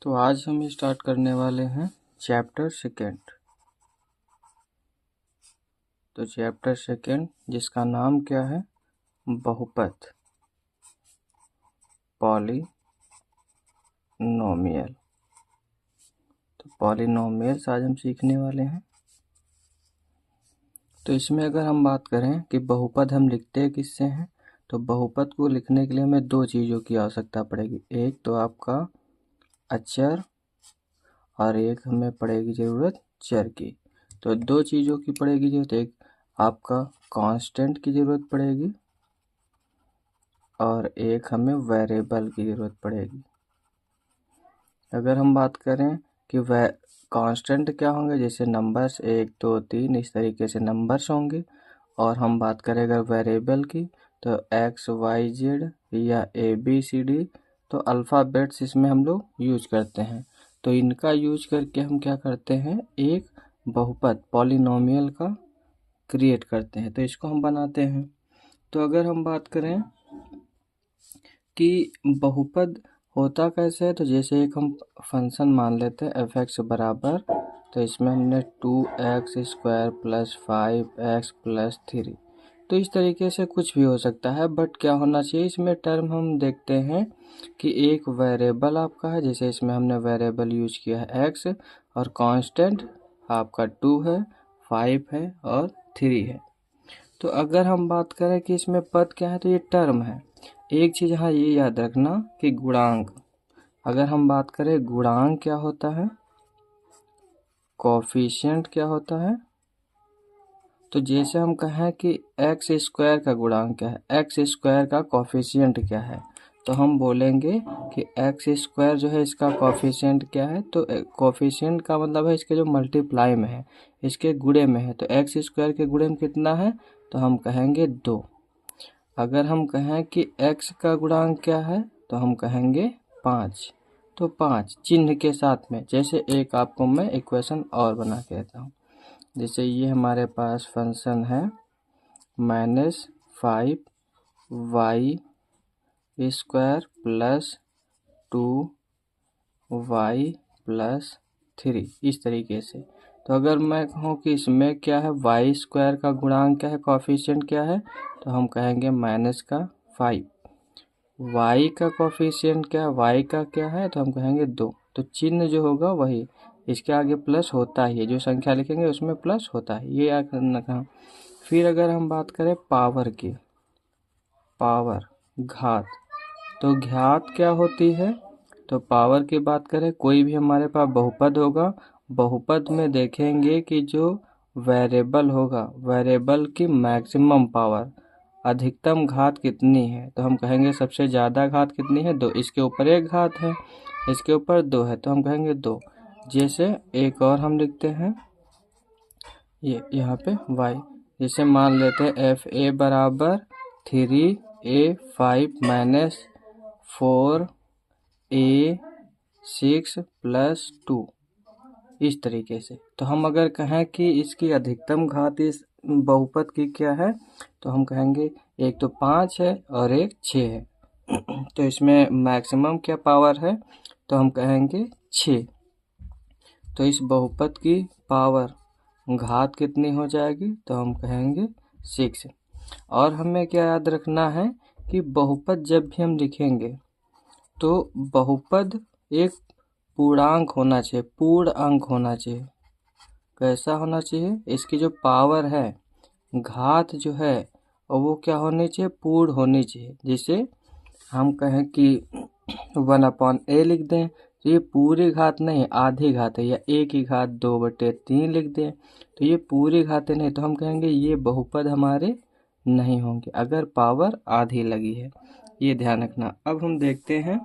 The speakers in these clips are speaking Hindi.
तो आज हम स्टार्ट करने वाले हैं चैप्टर सेकेंड। तो चैप्टर सेकेंड जिसका नाम क्या है, बहुपद, पॉलिनोमियल। तो पॉलिनोमियल्स आज हम सीखने वाले हैं। तो इसमें अगर हम बात करें कि बहुपद हम लिखते हैं किससे हैं, तो बहुपद को लिखने के लिए हमें दो चीज़ों की आवश्यकता पड़ेगी। एक तो आपका अचर और एक हमें पड़ेगी ज़रूरत चर की। तो दो चीज़ों की पड़ेगी ज़रूरत, एक आपका कांस्टेंट की ज़रूरत पड़ेगी और एक हमें वेरिएबल की ज़रूरत पड़ेगी। अगर हम बात करें कि वह कांस्टेंट क्या होंगे, जैसे नंबर्स 1 2 3 इस तरीके से नंबर्स होंगे। और हम बात करें अगर वेरिएबल की, तो एक्स वाई जेड या ए बी सी डी, तो अल्फ़ाबेट्स इसमें हम लोग यूज करते हैं। तो इनका यूज करके हम क्या करते हैं, एक बहुपद पॉलिनोमियल का क्रिएट करते हैं। तो इसको हम बनाते हैं। तो अगर हम बात करें कि बहुपद होता कैसे है, तो जैसे एक हम फंक्शन मान लेते हैं एफ एक्स बराबर, तो इसमें हमने 2x² + 5x + 3। तो इस तरीके से कुछ भी हो सकता है, बट क्या होना चाहिए इसमें टर्म हम देखते हैं कि एक वेरिएबल आपका है, जैसे इसमें हमने वेरिएबल यूज किया है x, और कांस्टेंट आपका 2 है, 5 है और 3 है। तो अगर हम बात करें कि इसमें पद क्या है, तो ये टर्म है। एक चीज़ यहाँ ये याद रखना कि गुणांक, अगर हम बात करें गुणांक क्या होता है, कोफिशिएंट क्या होता है। तो जैसे हम कहें कि x² का गुणांक क्या है, x² का कोफिशिएंट क्या है, तो हम बोलेंगे कि x² जो है इसका कोफिशिएंट क्या है। तो कोफिशिएंट का मतलब है इसके जो मल्टीप्लाई में है, इसके गुणे में है। तो x² के गुणे में कितना है, तो हम कहेंगे 2। अगर हम कहें कि x का गुणांक क्या है, तो हम कहेंगे 5। तो 5 चिन्ह के साथ में। जैसे एक आपको मैं इक्वेशन और बना के देता हूँ। जैसे ये हमारे पास फंक्शन है -5y² + 2y + 3 इस तरीके से। तो अगर मैं कहूँ कि इसमें क्या है, y² का गुणांक क्या है, कोफिशिएंट क्या है, तो हम कहेंगे -5। y का कोफिशिएंट क्या है, y का क्या है, तो हम कहेंगे 2। तो चिन्ह जो होगा वही, इसके आगे प्लस होता ही है, जो संख्या लिखेंगे उसमें प्लस होता है, ये याद रखना। फिर अगर हम बात करें पावर की, पावर घात, तो घात क्या होती है, तो पावर की बात करें, कोई भी हमारे पास बहुपद होगा, बहुपद में देखेंगे कि जो वेरिएबल होगा, वेरिएबल की मैक्सिमम पावर, अधिकतम घात कितनी है, तो हम कहेंगे सबसे ज़्यादा घात कितनी है, 2। इसके ऊपर एक घात है, इसके ऊपर 2 है, तो हम कहेंगे 2। जैसे एक और हम लिखते हैं ये यहाँ पे y, जैसे मान लेते हैं fa बराबर 3a5 - 4a6 + 2 इस तरीके से। तो हम अगर कहें कि इसकी अधिकतम घात इस बहुपद की क्या है, तो हम कहेंगे एक तो 5 है और एक 6 है। तो इसमें मैक्सिमम क्या पावर है, तो हम कहेंगे 6। तो इस बहुपद की पावर घात कितनी हो जाएगी, तो हम कहेंगे 6। और हमें क्या याद रखना है कि बहुपद जब भी हम लिखेंगे, तो बहुपद एक पूर्णांक होना चाहिए, पूर्ण अंक होना चाहिए। कैसा होना चाहिए, इसकी जो पावर है, घात जो है, और वो क्या होनी चाहिए, पूर्ण होनी चाहिए। जैसे हम कहें कि 1/a लिख दें, तो ये पूरी घात नहीं, आधी घात है, या a की घात 2/3 लिख दें, तो ये पूरी घातें नहीं, तो हम कहेंगे ये बहुपद हमारे नहीं होंगे अगर पावर आधी लगी है। ये ध्यान रखना। अब हम देखते हैं,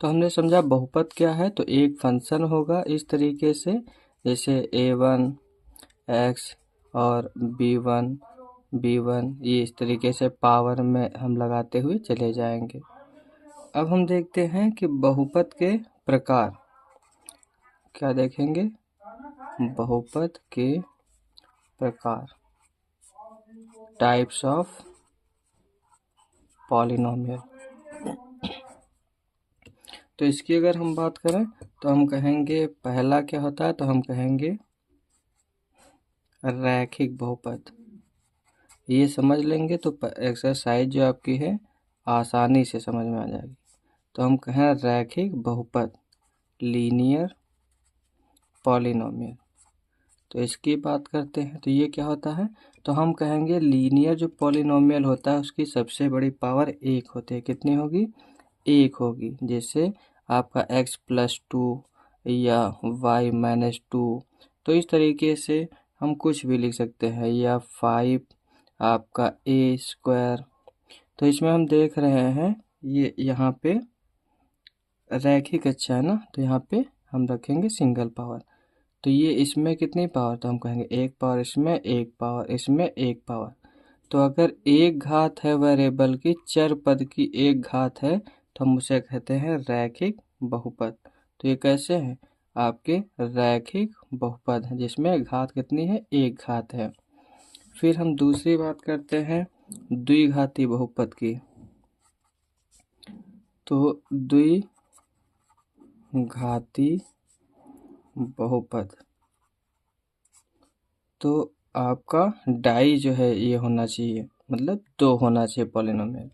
तो हमने समझा बहुपद क्या है, तो एक फंक्शन होगा इस तरीके से, जैसे a1 x और b1 ये इस तरीके से पावर में हम लगाते हुए चले जाएंगे। अब हम देखते हैं कि बहुपद के प्रकार क्या देखेंगे, बहुपद के प्रकार, टाइप्स ऑफ पॉलिनोमियल। तो तो इसकी अगर हम बात करें तो हम कहेंगे पहला क्या होता है, तो हम कहेंगे रैखिक बहुपद। ये समझ लेंगे तो एक्सरसाइज जो आपकी है आसानी से समझ में आ जाएगी। तो हम कहें रैखिक बहुपद, लीनियर पॉलिनोमियल। तो इसकी बात करते हैं तो ये क्या होता है, तो हम कहेंगे लीनियर जो पॉलिनोमियल होता है उसकी सबसे बड़ी पावर 1 होती है। कितनी होगी, 1 होगी। जैसे आपका x+2 या y-2, तो इस तरीके से हम कुछ भी लिख सकते हैं, या 5 आपका a²। तो इसमें हम देख रहे हैं ये यहाँ पे रैखिक अच्छा है ना, तो यहाँ पे हम रखेंगे सिंगल पावर। तो ये इसमें कितनी पावर, तो हम कहेंगे 1 पावर इसमें, 1 पावर इसमें, 1 पावर। तो अगर एक घात है वेरिएबल की, चर पद की एक घात है, तो हम उसे कहते हैं रैखिक बहुपद। तो ये कैसे है, आपके रैखिक बहुपद है जिसमें घात कितनी है, एक घात है। फिर हम दूसरी बात करते हैं द्विघाती बहुपद की। तो द्विघाती बहुपद, तो आपका डाई जो है ये होना चाहिए, मतलब 2 होना चाहिए पॉलिनोमियल।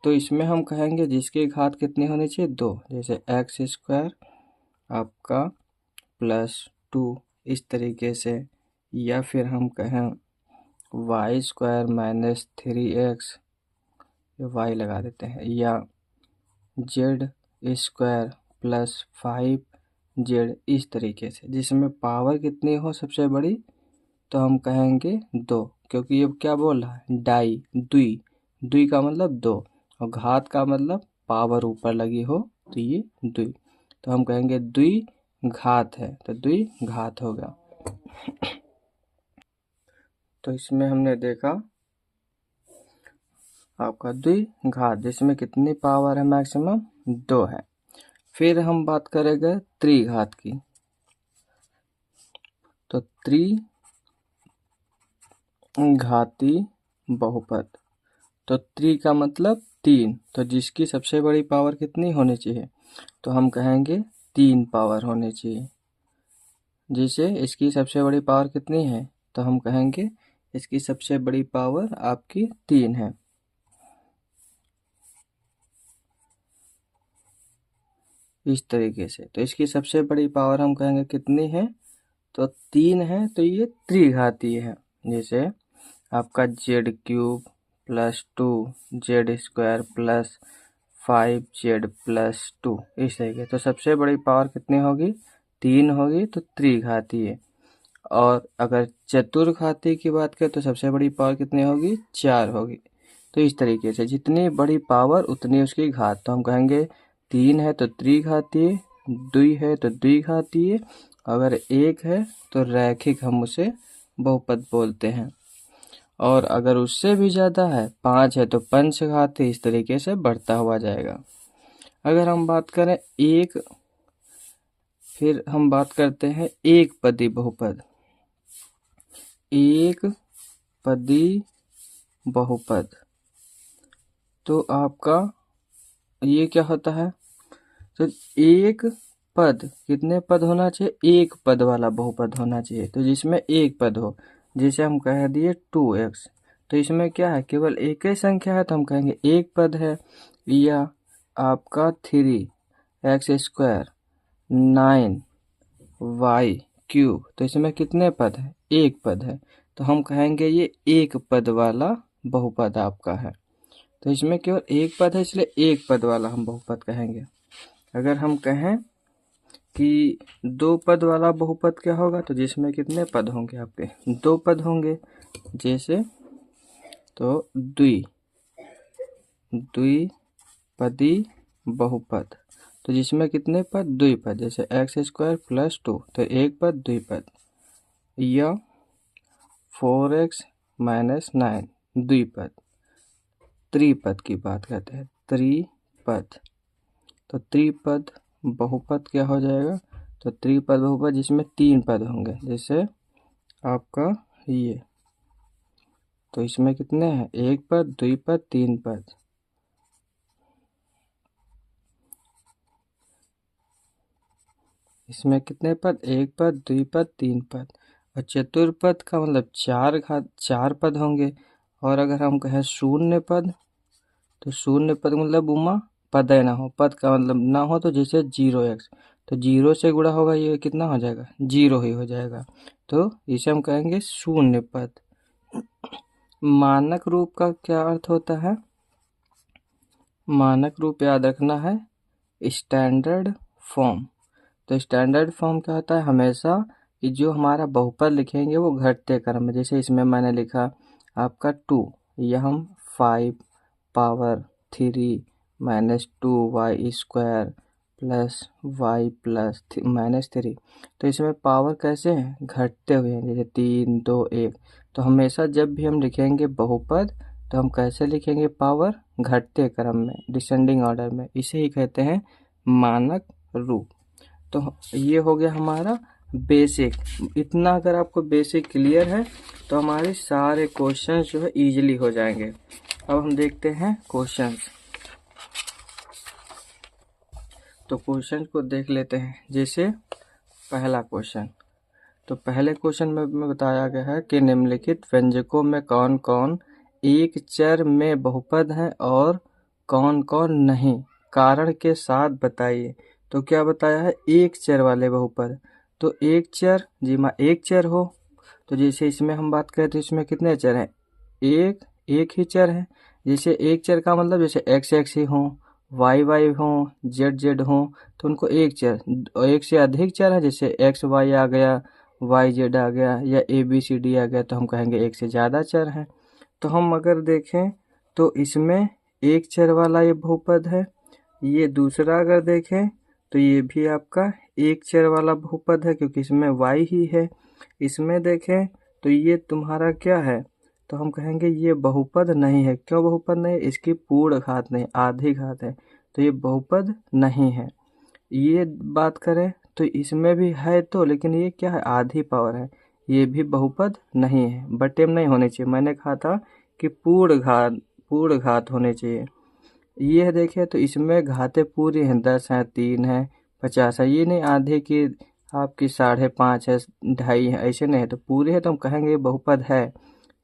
तो इसमें हम कहेंगे जिसकी घात कितनी होनी चाहिए, 2। जैसे x² आपका +2 इस तरीके से, या फिर हम कहें y² -3x, y लगा देते हैं, या z² +5z इस तरीके से, जिसमें पावर कितनी हो सबसे बड़ी, तो हम कहेंगे 2। क्योंकि ये क्या बोल रहा है, डाई, द्वि का मतलब 2 और घात का मतलब पावर ऊपर लगी हो, तो ये द्वि। तो हम कहेंगे द्विघात है, तो द्विघात होगा। तो इसमें हमने देखा आपका द्विघात जिसमें कितनी पावर है, मैक्सिमम 2 है। फिर हम बात करेंगे त्रिघात की। तो त्रिघाती बहुपद, तो त्रि का मतलब 3, तो जिसकी सबसे बड़ी पावर कितनी होनी चाहिए, तो हम कहेंगे 3 पावर होनी चाहिए। जिसे इसकी सबसे बड़ी पावर कितनी है, तो हम कहेंगे इसकी सबसे बड़ी पावर आपकी 3 है। इस तरीके से, तो इसकी सबसे बड़ी पावर हम कहेंगे कितनी है, तो 3 है, तो ये त्रिघाती है। जैसे आपका z³ +2 z² +5z+2 इस तरीके। तो सबसे बड़ी पावर कितनी होगी, 3 होगी, तो त्रिघाती है। और अगर चतुर्घाती की बात करें तो सबसे बड़ी पावर कितनी होगी, 4 होगी। तो इस तरीके से जितनी बड़ी पावर उतनी उसकी घात। तो हम कहेंगे 3 है तो त्रिघातीय, 2 है तो द्विघातीय, अगर 1 है तो रैखिक हम उसे बहुपद बोलते हैं। और अगर उससे भी ज़्यादा है, 5 है तो पंचघातीय, इस तरीके से बढ़ता हुआ जाएगा। अगर हम बात करें फिर हम बात करते हैं एक पदी बहुपद। एक पदी बहुपद, तो आपका ये क्या होता है, तो एक पद, कितने पद होना चाहिए, एक पद वाला बहुपद होना चाहिए। तो जिसमें एक पद हो, जैसे हम कह दिए 2x, तो इसमें क्या है, केवल एक ही संख्या है, तो हम कहेंगे एक पद है। या आपका 3x² 9y³, तो इसमें कितने पद है, एक पद है, तो हम कहेंगे ये एक पद वाला बहुपद आपका है। तो इसमें केवल एक पद है, इसलिए एक पद वाला हम बहुपद कहेंगे। अगर हम कहें कि 2 पद वाला बहुपद क्या होगा, तो जिसमें कितने पद होंगे आपके, 2 पद होंगे। जैसे तो द्विपदी बहुपद, तो जिसमें कितने पद, द्विपद। जैसे x² +2, तो एक पद द्विपद। या 4x - 9 द्विपद। त्रिपद की बात करते हैं, त्रिपद। तो त्रिपद बहुपद क्या हो जाएगा, तो त्रिपद बहुपद जिसमें 3 पद होंगे। जैसे आपका ये, तो इसमें कितने हैं, एक पद, द्विपद, 3 पद। इसमें कितने पद, एक पद, द्विपद, तीन पद। और चतुर्पद का मतलब चार पद होंगे। और अगर हम कहें शून्य पद, तो शून्य पद मतलब उमा पदय ना हो, पद का मतलब ना हो, तो जैसे 0x, तो 0 से गुणा होगा, ये कितना हो जाएगा, 0 ही हो जाएगा। तो इसे हम कहेंगे शून्य पद। मानक रूप का क्या अर्थ होता है? मानक रूप याद रखना है, स्टैंडर्ड फॉर्म। तो स्टैंडर्ड फॉर्म क्या होता है, हमेशा कि जो हमारा बहुपद लिखेंगे वो घटते क्रम में। जैसे इसमें मैंने लिखा आपका 2, यह हम 5 power 3 -2y² plus y plus -3। तो इसमें पावर कैसे हैं, घटते हुए हैं, जैसे 3 2 1। तो हमेशा जब भी हम लिखेंगे बहुपद, तो हम कैसे लिखेंगे, पावर घटते क्रम में, डिसेंडिंग ऑर्डर में। इसे ही कहते हैं मानक रूप। तो ये हो गया हमारा बेसिक। इतना अगर आपको बेसिक क्लियर है तो हमारे सारे क्वेश्चंस जो है इजीली हो जाएंगे। अब हम देखते हैं क्वेश्चंस। तो क्वेश्चन को देख लेते हैं। जैसे पहला क्वेश्चन, तो पहले क्वेश्चन में बताया गया है कि निम्नलिखित व्यंजकों में कौन कौन एक चर में बहुपद हैं और कौन कौन नहीं, कारण के साथ बताइए। तो क्या बताया है, एक चर वाले बहुपद। तो एक चर जी माँ एक चर हो, तो जैसे इसमें हम बात करें तो इसमें कितने चर हैं, एक ही चर है। जैसे एक चर का मतलब जैसे एक्स एक्स ही हो, वाई वाई हो, जेड जेड हो, तो उनको एक चर। और एक से अधिक चर है, जैसे एक्स वाई आ गया, वाई जेड आ गया, या ए बी सी डी आ गया, तो हम कहेंगे एक से ज़्यादा चर हैं। तो हम अगर देखें तो इसमें एक चर वाला ये बहुपद है। ये दूसरा अगर देखें तो ये भी आपका एक चर वाला बहुपद है, क्योंकि इसमें y ही है। इसमें देखें तो ये तुम्हारा क्या है, तो हम कहेंगे ये बहुपद नहीं है। क्यों बहुपद नहीं, इसकी पूर्ण घात नहीं, आधी घात है, तो ये बहुपद नहीं है। ये बात करें तो इसमें भी है तो, लेकिन ये क्या है, आधी पावर है, ये भी बहुपद नहीं है। बटे में नहीं होने चाहिए, मैंने कहा था कि पूर्ण घात होने चाहिए। ये देखें तो इसमें घातें पूरी हैं, 10 है, 3 है, 50 है। ये नहीं आधे की आपकी 5.5 है, 2.5 है, ऐसे नहीं है, तो पूरे है, तो हम कहेंगे ये बहुपद है।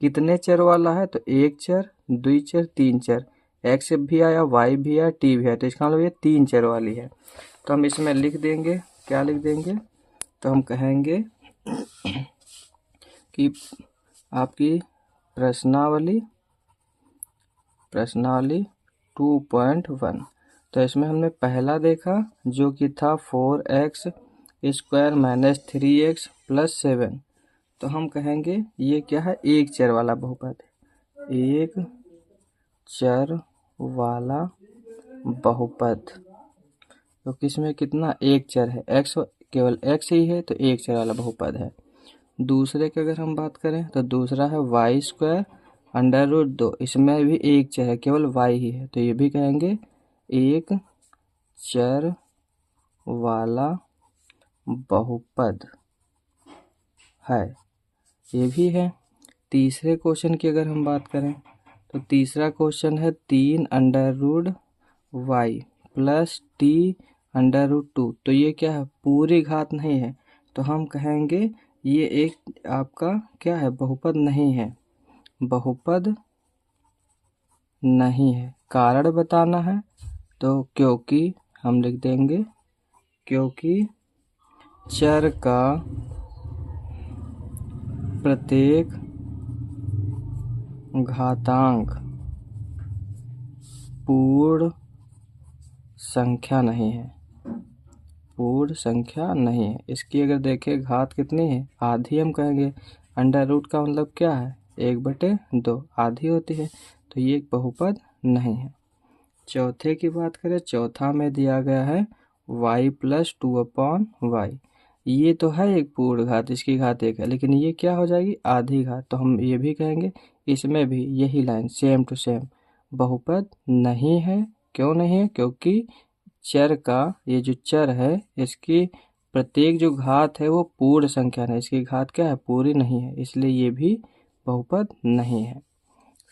कितने चर वाला है, तो एक चर, दो चर, तीन चर, एक्स भी आया, वाई भी आया, टी भी आया, तो इसका मतलब ये 3 चर वाली है। तो हम इसमें लिख देंगे, क्या लिख देंगे, तो हम कहेंगे कि आपकी प्रश्नावली 2.1। तो इसमें हमने पहला देखा जो कि था 4x² -3x + 7। तो हम कहेंगे ये क्या है, एक चर वाला बहुपद है, एक चर वाला बहुपद। तो किसमें कितना, एक चर है, x केवल x ही है, तो एक चर वाला बहुपद है। दूसरे की अगर हम बात करें तो दूसरा है y² √2। इसमें भी एक चर है, केवल y ही है, तो ये भी कहेंगे एक चर वाला बहुपद है, ये भी है। तीसरे क्वेश्चन की अगर हम बात करें तो तीसरा क्वेश्चन है 3√y + t√2। तो ये क्या है, पूरी घात नहीं है, तो हम कहेंगे ये एक आपका क्या है, बहुपद नहीं है, बहुपद नहीं है। कारण बताना है, तो क्योंकि हम लिख देंगे, क्योंकि चर का प्रत्येक घातांक पूर्ण संख्या नहीं है, पूर्ण संख्या नहीं है। इसकी अगर देखें घात कितनी है, आधी हम कहेंगे। अंडर रूट का मतलब क्या है, 1/2, आधी होती है, तो ये एक बहुपद नहीं है। चौथे की बात करें, चौथा में दिया गया है y + 2/y। ये तो है एक पूर्ण घात, इसकी घात 1 है, लेकिन ये क्या हो जाएगी, आधी घात। तो हम ये भी कहेंगे, इसमें भी यही लाइन सेम टू सेम, बहुपद नहीं है। क्यों नहीं है, क्योंकि चर का, ये जो चर है इसकी प्रत्येक जो घात है वो पूर्ण संख्या है, इसकी घात क्या है, पूरी नहीं है, इसलिए ये भी बहुपद नहीं है।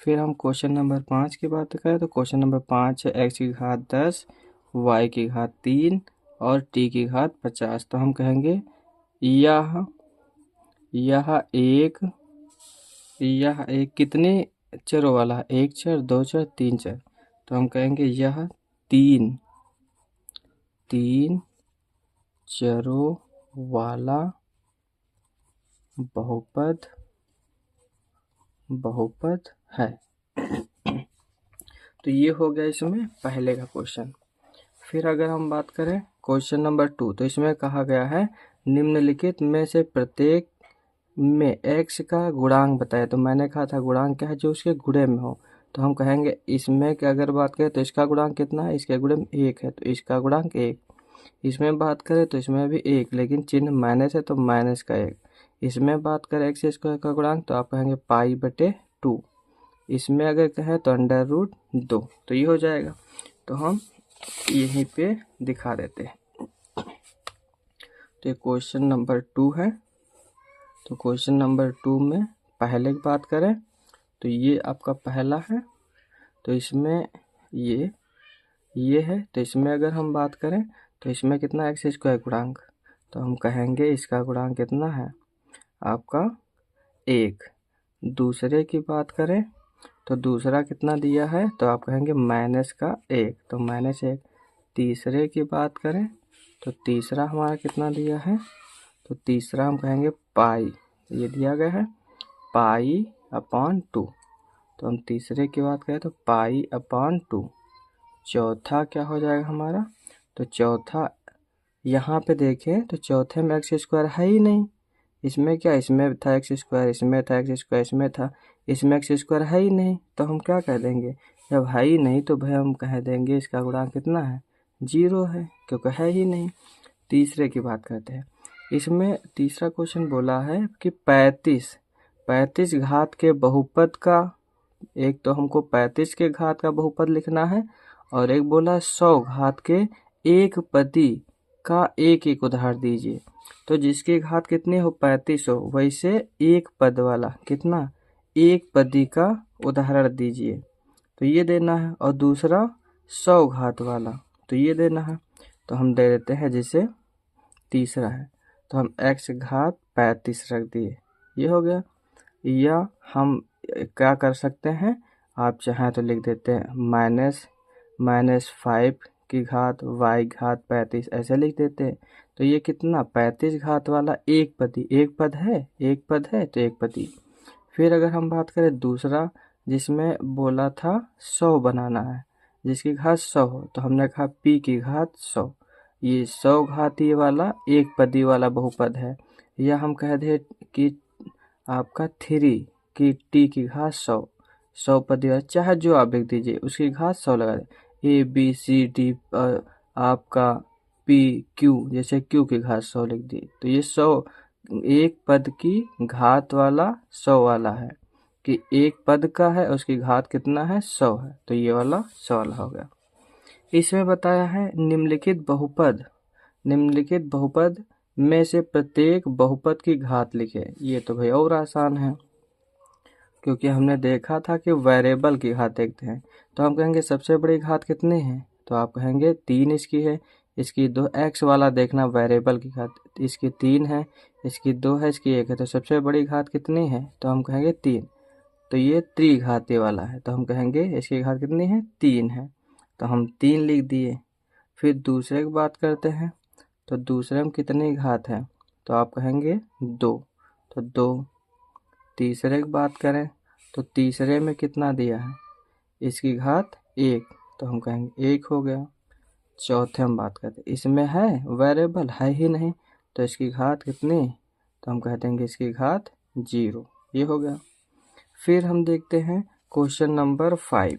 फिर हम क्वेश्चन नंबर 5 की बात करें तो क्वेश्चन नंबर 5 है x की घात 10 y की घात 3 और t की घात 50। तो हम कहेंगे यह एक कितने चरों वाला है, 1 चर, 2 चर, 3 चर। तो हम कहेंगे यह तीन चरों वाला बहुपद है। तो ये हो गया इसमें पहले का क्वेश्चन। फिर अगर हम बात करें क्वेश्चन नंबर 2, तो इसमें कहा गया है निम्नलिखित में से प्रत्येक में x का गुणांक बताए। तो मैंने कहा था गुणांक क्या है, जो उसके गुणे में हो। तो हम कहेंगे इसमें कि अगर बात करें तो इसका गुणांक कितना है, इसके गुणे में 1 है, तो इसका गुणांक 1। इसमें बात करें तो इसमें भी 1, लेकिन चिन्ह माइनस है तो माइनस का 1। इसमें बात करें x स्क्वायर का गुणांक, तो आप कहेंगे π/2। इसमें अगर कहें तो √2। तो ये हो जाएगा। तो हम यहीं पे दिखा देते हैं। तो क्वेश्चन नंबर 2 है। तो क्वेश्चन नंबर 2 में पहले की बात करें तो ये आपका पहला है। तो इसमें ये है। तो इसमें अगर हम बात करें तो इसमें कितना x स्क्वायर गुणांक, तो हम कहेंगे इसका गुणांक कितना है आपका 1। दूसरे की बात करें तो दूसरा कितना दिया है, तो आप कहेंगे माइनस का 1, तो -1। तीसरे की बात करें तो तीसरा हमारा कितना दिया है, तो तीसरा हम कहेंगे पाई, ये दिया गया है π/2। तो हम तीसरे की बात करें तो π/2। चौथा क्या हो जाएगा हमारा, तो चौथा यहाँ पे देखें तो चौथे में x स्क्वायर है ही नहीं। इसमें क्या, इसमें था x स्क्वायर, इसमें था x स्क्वायर, इसमें था, इसमें x स्क्वायर है ही नहीं। तो हम क्या कह देंगे, जब है ही नहीं तो भाई हम कह देंगे इसका गुणांक कितना है, 0 है, क्योंकि है ही नहीं। तीसरे की बात करते हैं। इसमें तीसरा क्वेश्चन बोला है कि 35 घात के बहुपद का, एक तो हमको 35 के घात का बहुपद लिखना है, और एक बोला 100 घात के एक पदी का एक उदाहरण दीजिए। तो जिसकी घात कितनी हो 35 हो, वैसे एक पद वाला कितना, एक पदी का उदाहरण दीजिए, तो ये देना है। और दूसरा 100 घात वाला, तो ये देना है। तो हम दे देते हैं, जैसे तीसरा है तो हम x घात 35 रख दिए, ये हो गया। या हम क्या कर सकते हैं, आप चाहें तो लिख देते हैं -5 की घात y घात 35, ऐसे लिख देते हैं। तो ये कितना, 35 घात वाला एक पद है तो एक पदी। फिर अगर हम बात करें दूसरा, जिसमें बोला था 100 बनाना है, जिसकी घात 100 हो, तो हमने कहा p की घात 100। ये 100 घातीय वाला एक पदी वाला बहुपद है। या हम कह दे कि आपका 3 की t की घात 100 पदी वाला, चाहे जो आप लिख दीजिए, उसकी घात 100 लगा दें। a b c d आपका p q, जैसे q की घात 100 लिख दी। तो ये 100 एक पद की घात वाला 100 वाला है, कि एक पद का है, उसकी घात कितना है, 100 है। तो ये वाला 100 वाला हो गया। इसमें बताया है निम्नलिखित बहुपद में से प्रत्येक बहुपद की घात लिखे। ये तो भाई और आसान है, क्योंकि हमने देखा था कि वेरिएबल की घात देखते हैं। तो हम कहेंगे सबसे बड़ी घात कितनी है, तो आप कहेंगे 3 इसकी है, इसकी 2, x वाला देखना वेरिएबल की घात, इसकी 3 है, इसकी 2 है, इसकी 1 है। तो सबसे बड़ी घात कितनी है, तो हम कहेंगे 3। तो ये त्रिघातीय वाला है, तो हम कहेंगे इसकी घात कितनी है, 3 है। तो हम 3 लिख दिए। फिर दूसरे की बात करते हैं, तो दूसरे में कितनी घात है, तो आप कहेंगे 2, तो 2। तीसरे की बात करें तो तीसरे में कितना दिया है, इसकी घात 1, तो हम कहेंगे 1 हो गया। चौथे हम बात करते हैं, इसमें है वेरिएबल है ही नहीं, तो इसकी घात कितनी, तो हम कह देंगे इसकी घात 0, ये हो गया। फिर हम देखते हैं क्वेश्चन नंबर 5।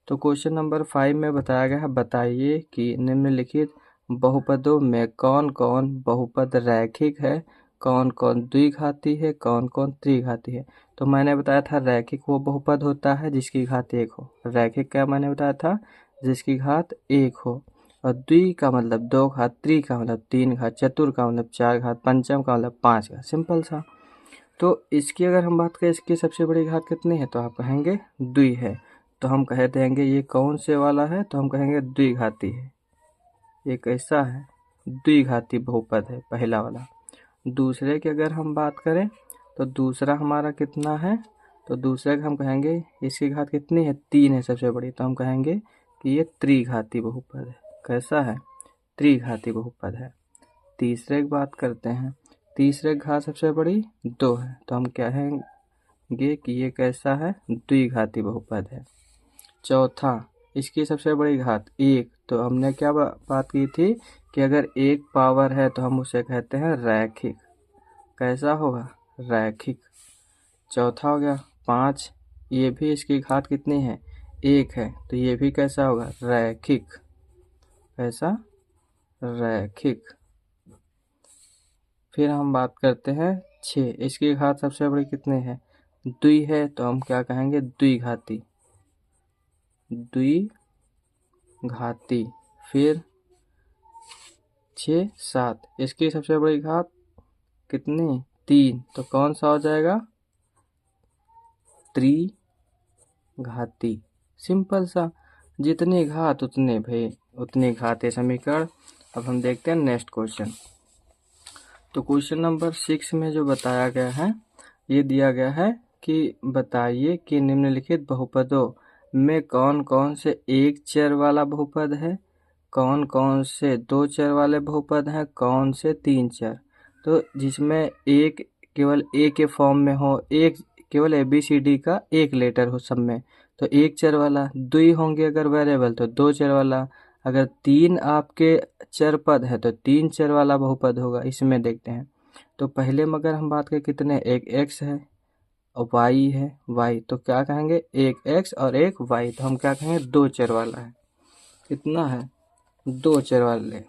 तो क्वेश्चन नंबर 5 में बताया गया है, बताइए कि निम्नलिखित बहुपदों में कौन कौन बहुपद रैखिक है, कौन कौन द्विघाती है, कौन कौन त्रिघाती है। तो मैंने बताया था रैखिक वो बहुपद होता है जिसकी घात 1 हो। रैखिक क्या मैंने बताया था, जिसकी घात 1 हो। और द्वि का मतलब 2 घात, त्रि का मतलब 3 घात, चतुर का मतलब 4 घात, पंचम का मतलब 5 घात, सिंपल सा। तो इसकी अगर हम बात करें, इसकी सबसे बड़ी घात कितनी है, तो आप कहेंगे द्वि है। तो हम कह देंगे ये कौन से वाला है, तो हम कहेंगे द्विघाती है। ये कैसा है, द्विघाती बहुपद है पहला वाला। दूसरे की अगर हम बात करें तो दूसरा हमारा कितना है, तो दूसरे का हम कहेंगे इसकी घात कितनी है, 3 है सबसे बड़ी, तो हम कहेंगे कि ये त्रिघाती बहुपद है। कैसा है, त्रिघाती बहुपद है। तीसरे की बात करते हैं, तीसरे की घात सबसे बड़ी 2 है, तो हम कहेंगे कि ये कैसा है, द्विघाती बहुपद है। चौथा, इसकी सबसे बड़ी घात 1, तो हमने क्या बात की थी कि अगर एक पावर है तो हम उसे कहते हैं रैखिक। कैसा होगा, रैखिक। चौथा हो गया 5, ये भी इसकी घात कितनी है, 1 है, तो ये भी कैसा होगा, रैखिक। कैसा, रैखिक। फिर हम बात करते हैं 6, इसकी घात सबसे बड़ी कितनी है, 2 है, तो हम क्या कहेंगे, द्विघाती, द्विघाती। फिर 6, 7, इसकी सबसे बड़ी घात कितनी, 3, तो कौन सा हो जाएगा, त्रिघाती। सिंपल सा, जितनी घात उतने भय, उतनी घात है समीकरण। अब हम देखते हैं नेक्स्ट क्वेश्चन। तो क्वेश्चन नंबर 6 में जो बताया गया है, ये दिया गया है कि बताइए कि निम्नलिखित बहुपदों में कौन कौन से एक चर वाला बहुपद है, कौन कौन से 2 चर वाले बहुपद हैं, कौन से 3 चर। तो जिसमें एक केवल ए के फॉर्म में हो, एक केवल ABCD का एक लेटर हो सब में, तो एक चर वाला। 2 होंगे अगर वेरिएबल तो 2 चर वाला। अगर 3 आपके चर पद है तो 3 चर वाला बहुपद होगा। इसमें देखते हैं, तो पहले में अगर हम बात करें कितने, एक x है और y है, y, तो क्या कहेंगे, एक x और एक y, तो हम क्या कहेंगे, 2 चर वाला है। कितना है, 2 चर वाले।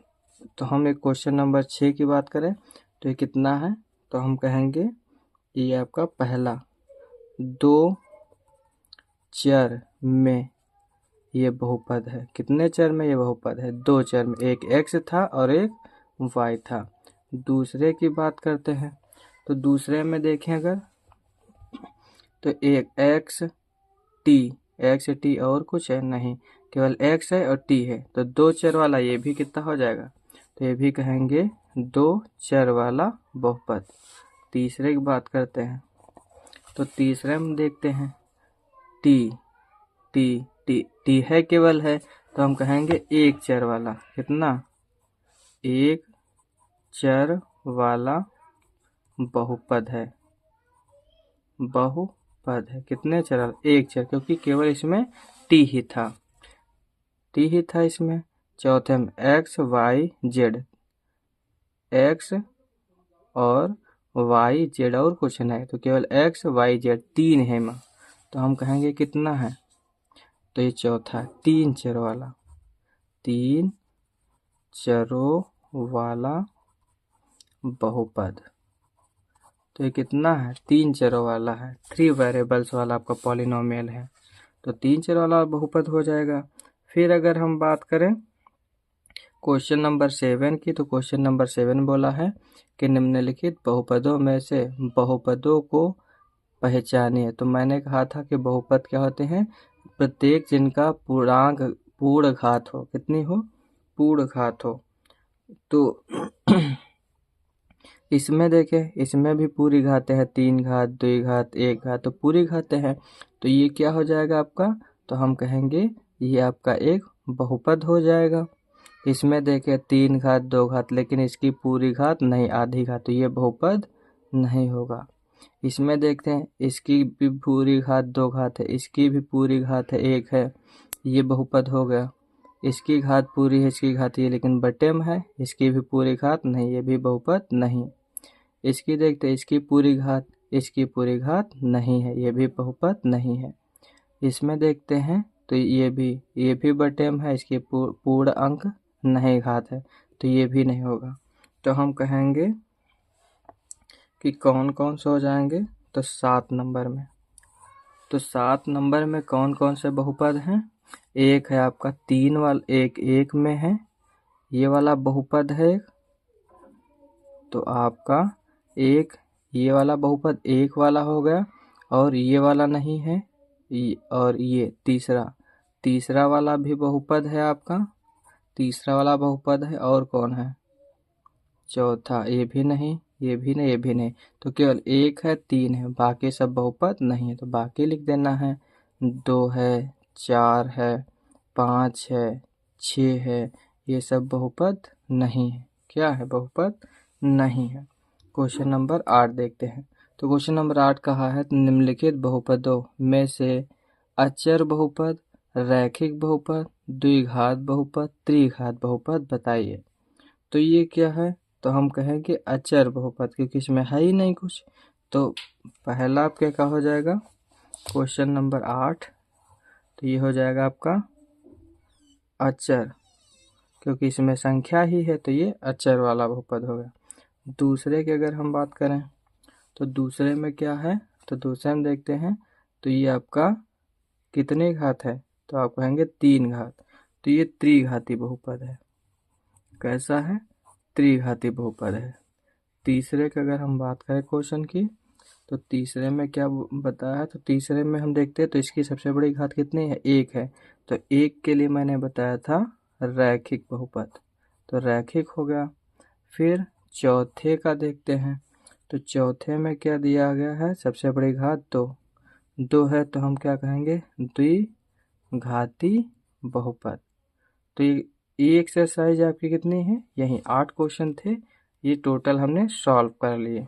तो हम एक क्वेश्चन नंबर 6 की बात करें तो ये कितना है, तो हम कहेंगे ये आपका पहला 2 चर में ये बहुपद है। कितने चर में ये बहुपद है, 2 चर में, एक x था और एक y था। दूसरे की बात करते हैं, तो दूसरे में देखें अगर, तो एक x t और कुछ है नहीं, केवल x है और t है, तो 2 चर वाला ये भी कितना हो जाएगा, तो ये भी कहेंगे 2 चर वाला बहुपद। तीसरे की बात करते हैं, तो तीसरे में देखते हैं t है केवल है, तो हम कहेंगे एक चर वाला। कितना, एक चर वाला बहुपद है, बहुपद है। कितने चर वाला, एक चर, क्योंकि केवल इसमें t ही था इसमें। चौथे में x y z, x और y z और कुछ नहीं, तो केवल x y z 3 है में, तो हम कहेंगे कितना है, तो ये चौथा 3 चर वाला, 3 चरों वाला बहुपद। तो ये कितना है, 3 चरों वाला है, 3 वेरिएबल्स वाला आपका पॉलिनोमियल है, तो 3 चर वाला बहुपद हो जाएगा। फिर अगर हम बात करें क्वेश्चन नंबर 7 की, तो क्वेश्चन नंबर 7 बोला है कि निम्नलिखित बहुपदों में से बहुपदों को पहचानिए। तो मैंने कहा था कि बहुपद क्या होते हैं, प्रत्येक जिनका पूर्णांक पूर्ण घात हो, कितनी हो, पूर्ण घात हो। तो इसमें देखें, इसमें भी पूरी घातें हैं, 3 घात, 2 घात, 1 घात, तो पूरी घातें हैं, तो ये क्या हो जाएगा आपका, तो हम कहेंगे ये आपका एक बहुपद हो जाएगा। इसमें देखें 3 घात, 2 घात, लेकिन इसकी पूरी घात नहीं, आधी घात, तो ये बहुपद नहीं होगा। इसमें देखते हैं, इसकी भी पूरी घात 2 घात है, इसकी भी पूरी घात है 1 है, ये बहुपद हो गया। इसकी घात पूरी है, इसकी घात ये, लेकिन बटे में है, इसकी भी पूरी घात नहीं, ये भी बहुपद नहीं। इसकी देखते हैं, इसकी पूरी घात, इसकी पूरी घात नहीं है, ये भी बहुपद नहीं है। इसमें देखते हैं, तो ये भी बटे में है, इसकी पूर्ण अंक नहीं घात है, तो ये भी नहीं होगा। तो हम कहेंगे कि कौन कौन से हो जाएंगे, तो 7 नंबर में। तो 7 नंबर में कौन कौन से बहुपद हैं, एक है आपका 3 वाला, एक में है, ये वाला बहुपद है, तो आपका एक ये वाला बहुपद एक वाला हो गया, और ये वाला नहीं है, और ये तीसरा वाला भी बहुपद है आपका, तीसरा वाला बहुपद है, और कौन है, चौथा ये भी नहीं, ये भी नहीं, ये भी नहीं। तो केवल 1 है, 3 है, बाकी सब बहुपद नहीं है, तो बाकी लिख देना है। 2 है, 4 है, 5 है, 6 है, ये सब बहुपद नहीं है। क्या है? बहुपद नहीं है। क्वेश्चन नंबर 8 देखते हैं। तो क्वेश्चन नंबर 8 कहा है निम्नलिखित बहुपदों में से अचर बहुपद, रैखिक बहुपद, द्विघात बहुपद, त्रिघात बहुपद बताइए। तो ये क्या है? तो हम कहेंगे अचर बहुपद, क्योंकि इसमें है ही नहीं कुछ। तो पहला आपका क्या हो जाएगा? क्वेश्चन नंबर 8, तो ये हो जाएगा आपका अचर, क्योंकि इसमें संख्या ही है, तो ये अचर वाला बहुपद होगा। दूसरे की अगर हम बात करें तो दूसरे में क्या है? तो दूसरे में देखते हैं, तो ये आपका कितने घात है? तो आप कहेंगे 3 घात। तो ये त्रिघाती बहुपद है। कैसा है? त्रिघाती बहुपद है। तीसरे की अगर हम बात करें क्वेश्चन की, तो तीसरे में क्या बताया है? तो तीसरे में हम देखते हैं, तो इसकी सबसे बड़ी घात कितनी है? 1 है। तो 1 के लिए मैंने बताया था रैखिक बहुपद, तो रैखिक हो गया। फिर चौथे का देखते हैं, तो चौथे में क्या दिया गया है? सबसे बड़ी घात 2 है, तो हम क्या कहेंगे? द्विघाती बहुपद। तो ये एक्सरसाइज आपकी कितनी है? यही 8 क्वेश्चन थे, ये टोटल हमने सॉल्व कर लिए।